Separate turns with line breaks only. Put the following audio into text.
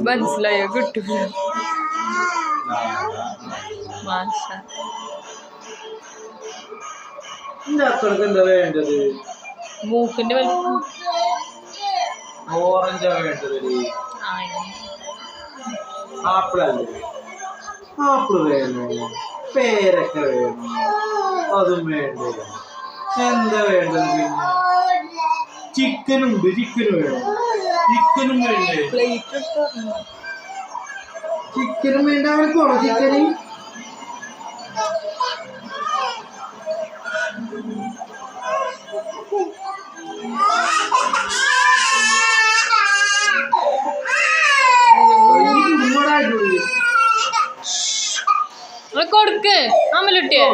മനസ്സിലായോ കിട്ടൂല മാഷ
എന്താ വേണ്ടത്
മൂക്കിന്റെ വലിപ്പം
ഓറഞ്ചാ വേണ്ടത് ആപ്പിൾ അല്ലേ ആപ്പിൾ വേണോ പേരക്ക വേണോ അതും വേണ്ടേ എന്താ വേണ്ടത് പിന്നെ ചിക്കനുണ്ട് ചിക്കൻ വേണോ ചിക്കനും വേണ്ടേ ചിക്കനും വേണ്ട അവർക്കാണോ ചിക്കന്
കൊടുക്ക് അമ്മലുട്ടിയെ